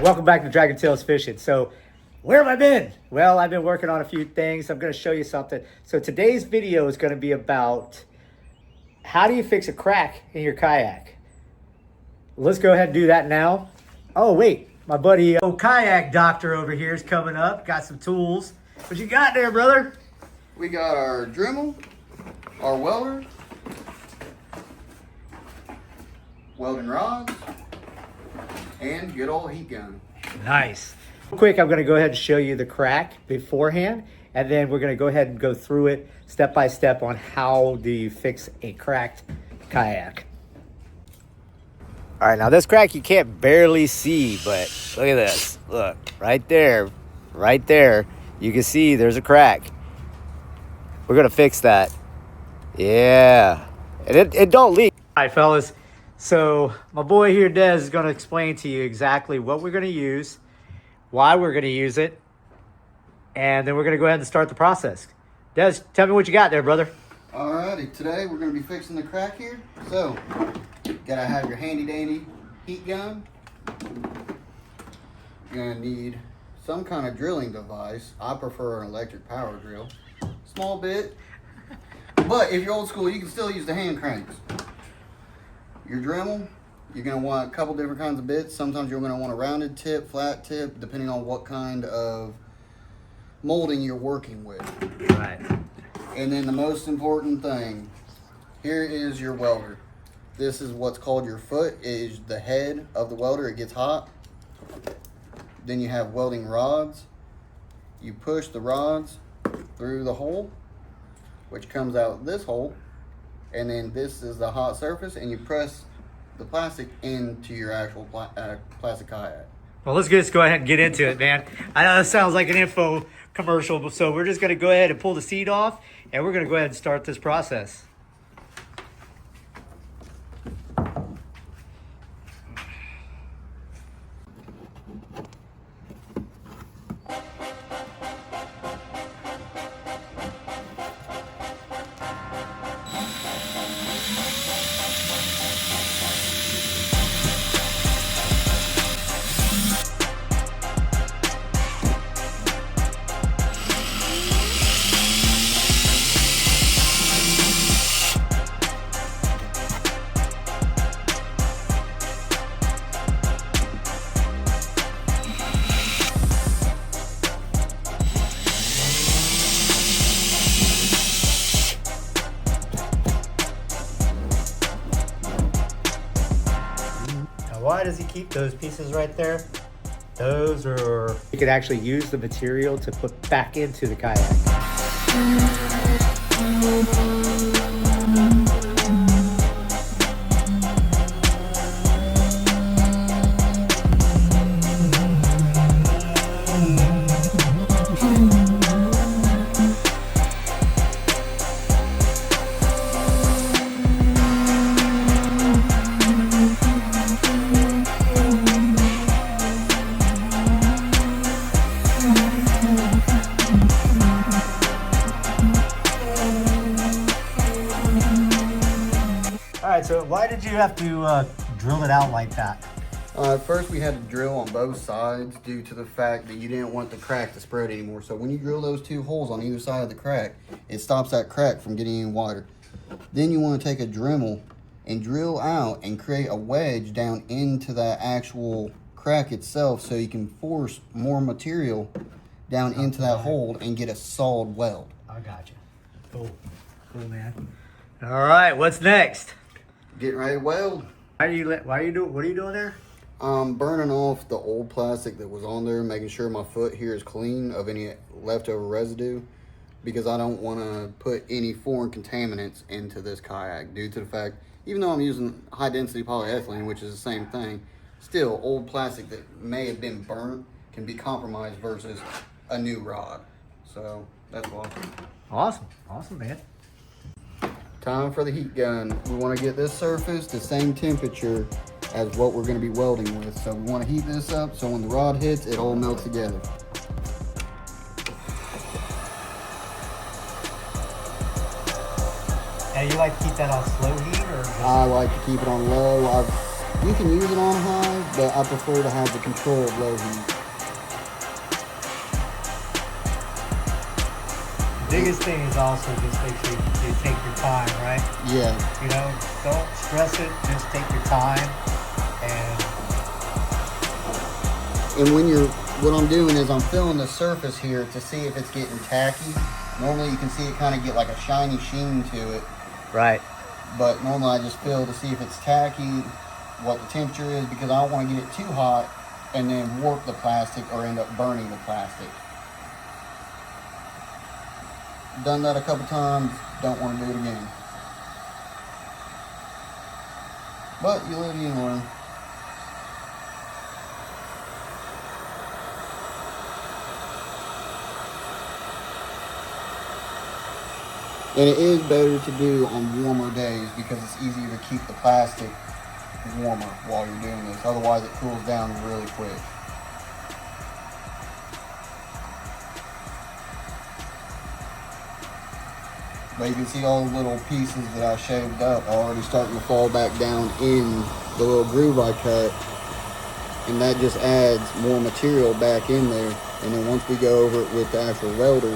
Welcome back to Dragon Tails Fishing. So where have I been? Well, I've been working on a few things. I'm going to show you something. So today's video is going to be about how do you fix a crack in your kayak. Let's go ahead and do that now. Oh wait, my buddy kayak doctor over here is coming up. Got some tools. What you got there, brother? We got our Dremel, our welder, welding rods, and good old heat gun. Nice. Real quick, I'm going to go ahead and show you the crack beforehand, and then we're going to go ahead and go through it step by step on how do you fix a cracked kayak. All right, now this crack you can't barely see, but look at this. Look, right there, you can see there's a crack. We're going to fix that. Yeah, and it don't leak. All right, fellas. So my boy here, Des, is going to explain to you exactly what we're going to use, why we're going to use it, and then we're going to go ahead and start the process. Des, tell me what you got there, brother. Alrighty, today we're going to be fixing the crack here. So, gotta have your handy dandy heat gun. You're going to need some kind of drilling device. I prefer an electric power drill. Small bit, but if you're old school, you can still use the hand cranks. Your Dremel, you're going to want a couple different kinds of bits. Sometimes you're going to want a rounded tip, flat tip, depending on what kind of molding you're working with. Right. And then the most important thing, here is your welder. This is what's called your foot. It is the head of the welder. It gets hot. Then you have welding rods. You push the rods through the hole, which comes out this hole. And then this is the hot surface, and you press the plastic into your actual plastic kayak. Well, let's just go ahead and get into it, man. I know it sounds like an info commercial, so we're just going to go ahead and pull the seat off, and we're going to go ahead and start this process. Why does he keep those pieces right there? Those are... You could actually use the material to put back into the kayak. So why did you have to drill it out like that? First we had to drill on both sides due to the fact that you didn't want the crack to spread anymore. So when you drill those two holes on either side of the crack, it stops that crack from getting any wider. Then you want to take a Dremel and drill out and create a wedge down into that actual crack itself so you can force more material down into that hole and get a solid weld. I got you. Cool, man. All right, what's next? Getting ready to weld. What are you doing there? Burning off the old plastic that was on there, making sure my foot here is clean of any leftover residue, because I don't want to put any foreign contaminants into this kayak due to the fact, even though I'm using high density polyethylene, which is the same thing, still old plastic that may have been burnt can be compromised versus a new rod. So that's why. Awesome, man. Time for the heat gun. We want to get this surface the same temperature as what we're going to be welding with. So we want to heat this up so when the rod hits, it all melts together. And you like to keep that on slow heat, or just... I like to keep it on low. You can use it on high, but I prefer to have the control of low heat. Biggest thing is also just make sure you take your time, right? Yeah. You know, don't stress it, just take your time. And what I'm doing is I'm feeling the surface here to see if it's getting tacky. Normally you can see it kind of get like a shiny sheen to it. Right. But normally I just feel to see if it's tacky, what the temperature is, because I don't want to get it too hot and then warp the plastic or end up burning the plastic. Done that a couple times, don't want to do it again. But you live, you learn. And it is better to do on warmer days because it's easier to keep the plastic warmer while you're doing this. Otherwise it cools down really quick. But you can see all the little pieces that I shaved up are already starting to fall back down in the little groove I cut. And that just adds more material back in there. And then once we go over it with the actual welder,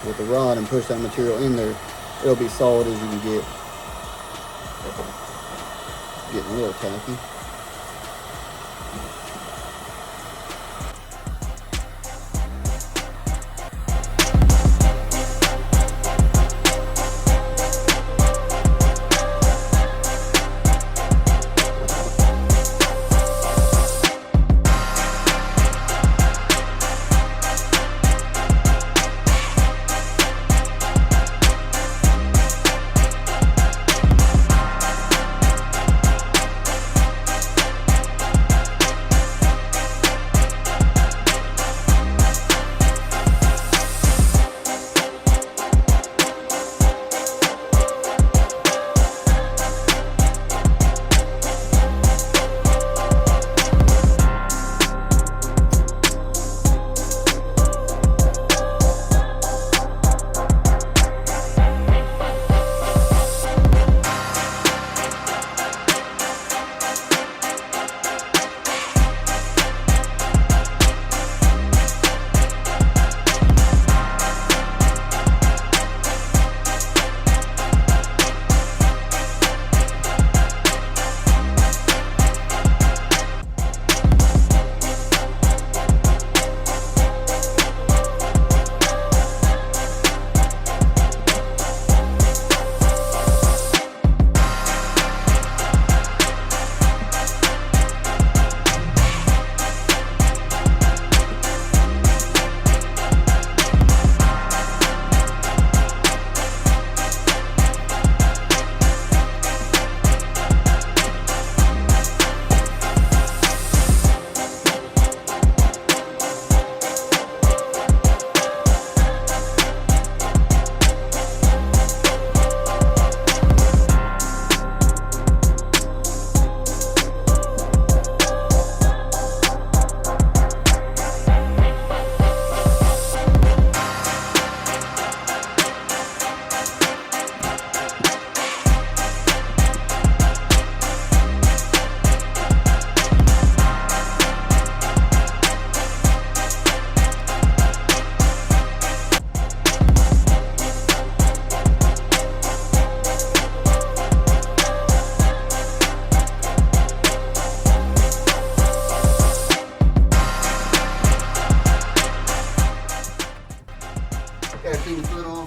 with the rod, and push that material in there, it'll be solid as you can get. Getting a little tacky.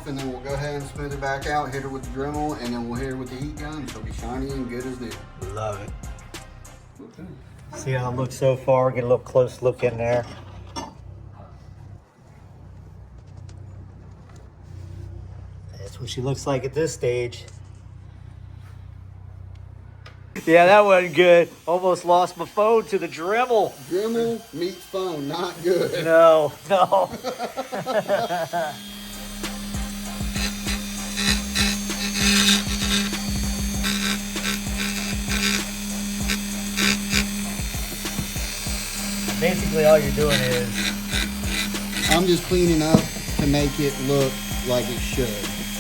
And then we'll go ahead and smooth it back out, hit her with the Dremel, and then we'll hit her with the heat gun. She'll be shiny and good as new. Love it. Okay. See how it looks so far? Get a little close look in there. That's what she looks like at this stage. Yeah, that wasn't good. Almost lost my phone to the Dremel. Dremel meets phone, not good. No, no. basically all you're doing is... I'm just cleaning up to make it look like it should.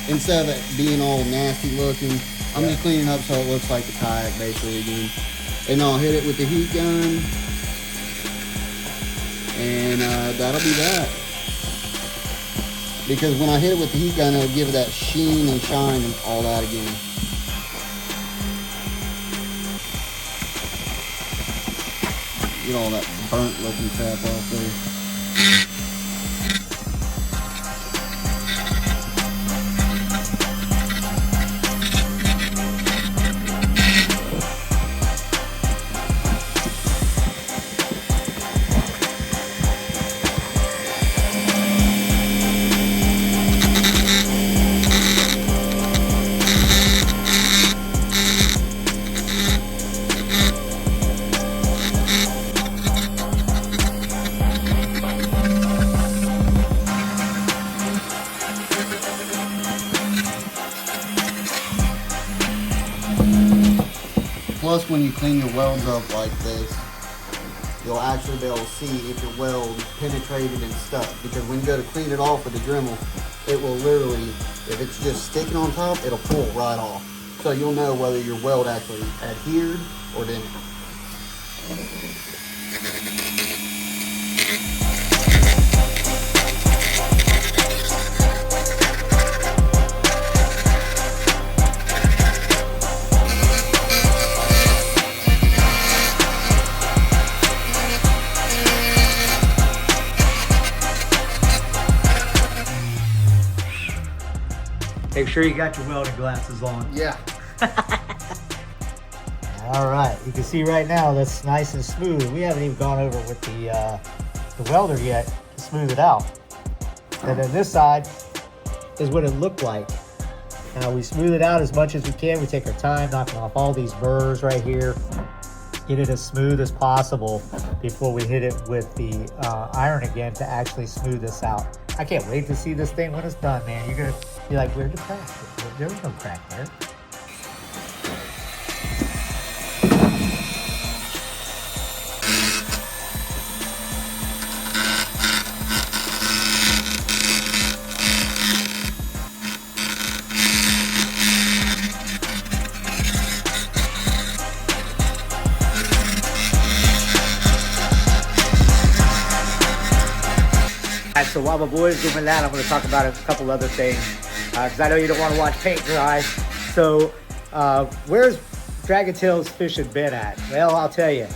Instead of it being all nasty looking, I'm just cleaning up so it looks like the kayak basically again. And I'll hit it with the heat gun. And that'll be that. Because when I hit it with the heat gun, it'll give it that sheen and shine and all that again. Get all that burnt looking crap off there. Plus, when you clean your welds up like this, you'll actually be able to see if your weld penetrated and stuck. Because when you go to clean it off with the Dremel, it will literally, if it's just sticking on top, it'll pull right off. So you'll know whether your weld actually adhered or didn't. Make sure you got your welding glasses on. Yeah. All right, you can see right now that's nice and smooth. We haven't even gone over with the welder yet to smooth it out. And then this side is what it looked like. Now we smooth it out as much as we can. We take our time knocking off all these burrs right here. Get it as smooth as possible before we hit it with the iron again to actually smooth this out. I can't wait to see this thing when it's done, man. You're gonna be like, where'd the crack? There was no crack there. So while my boy's doing that, I'm going to talk about a couple other things because I know you don't want to watch paint dry. So where's Dragon Tail's fishing been at? Well, I'll tell you.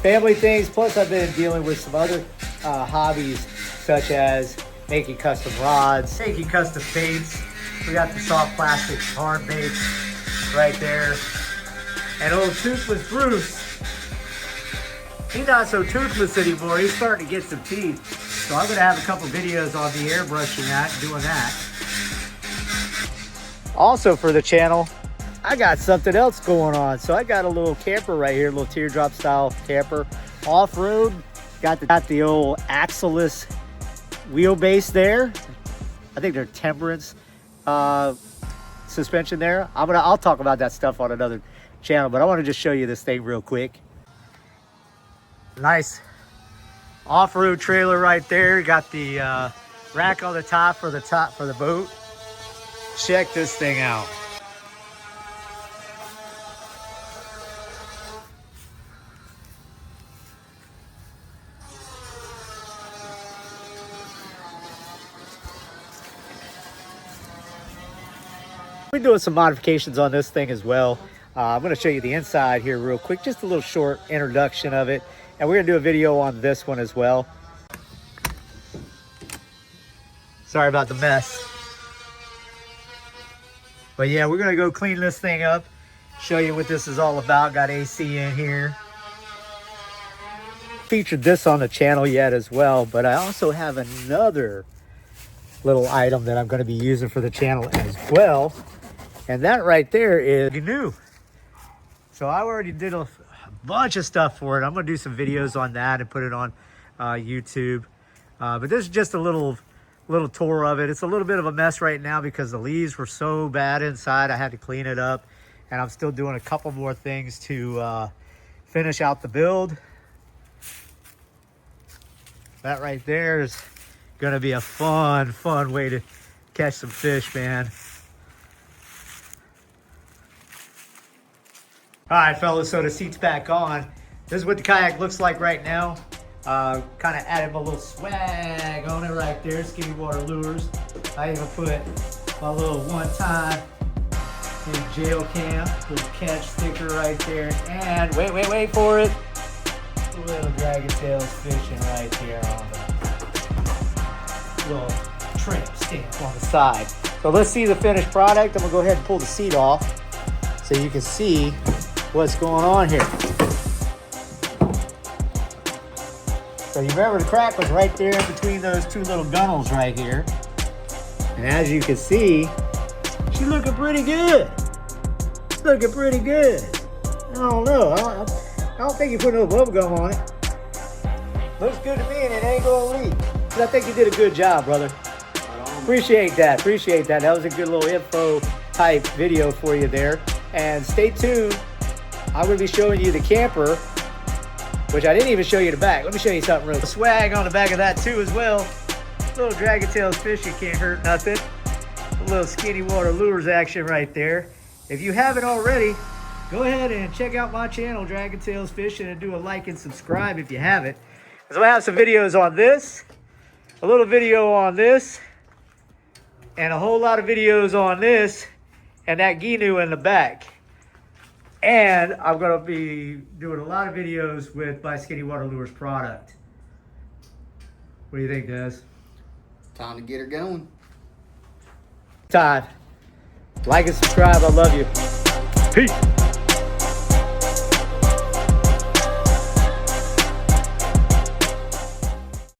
Family things, plus I've been dealing with some other hobbies such as making custom rods, making custom baits. We got the soft plastic hard baits right there. And old Toothless Bruce, he's not so toothless anymore. He's starting to get some teeth. So I'm going to have a couple videos on the airbrushing that, doing that. Also for the channel, I got something else going on. So I got a little camper right here, a little teardrop style camper. Off-road, got the old axle-less wheelbase there. I think they're temperance suspension there. I'll talk about that stuff on another channel, but I want to just show you this thing real quick. Nice off-road trailer right there. Got the rack on the top for the boat. Check this thing out. We're doing some modifications on this thing as well. I'm going to show you the inside here real quick, just a little short introduction of it. And we're going to do a video on this one as well. Sorry about the mess. But yeah, we're going to go clean this thing up, show you what this is all about. Got AC in here. Featured this on the channel yet as well, but I also have another little item that I'm going to be using for the channel as well. And that right there is new. So I already did a bunch of stuff for it. I'm going to do some videos on that and put it on YouTube. But this is just a little tour of it. It's a little bit of a mess right now because the leaves were so bad inside. I had to clean it up. And I'm still doing a couple more things to finish out the build. That right there is gonna be a fun way to catch some fish, man. All right, fellas, so the seat's back on. This is what the kayak looks like right now. Kind of added my little swag on it right there, Skinny Water Lures. I even put my little one-time in jail cam, little catch sticker right there. And wait for it. A little dragon tails fishing right there on the little trim stamp on the side. So let's see the finished product. I'm gonna go ahead and pull the seat off so you can see what's going on here. So you remember the crack was right there in between those two little gunnels right here. And as you can see, she's looking pretty good. Looking pretty good. I don't know. I don't think you put no bubble gum on it. Looks good to me and it ain't gonna leak. I think you did a good job, brother. Appreciate that. Appreciate that. That was a good little info type video for you there. And stay tuned. I'm going to be showing you the camper, which I didn't even show you the back. Let me show you something real. Swag on the back of that too as well. Little dragon tails fishing can't hurt nothing. A little Skinny Water Lures action right there. If you haven't already, go ahead and check out my channel, Dragon Tails Fishing, and do a like and subscribe if you haven't. Because I have some videos on this, a little video on this, and a whole lot of videos on this, and that Ginu in the back. And I'm going to be doing a lot of videos with my Skinny Water Lures product. What do you think, Des? Time to get her going. Time. Like and subscribe. I love you. Peace.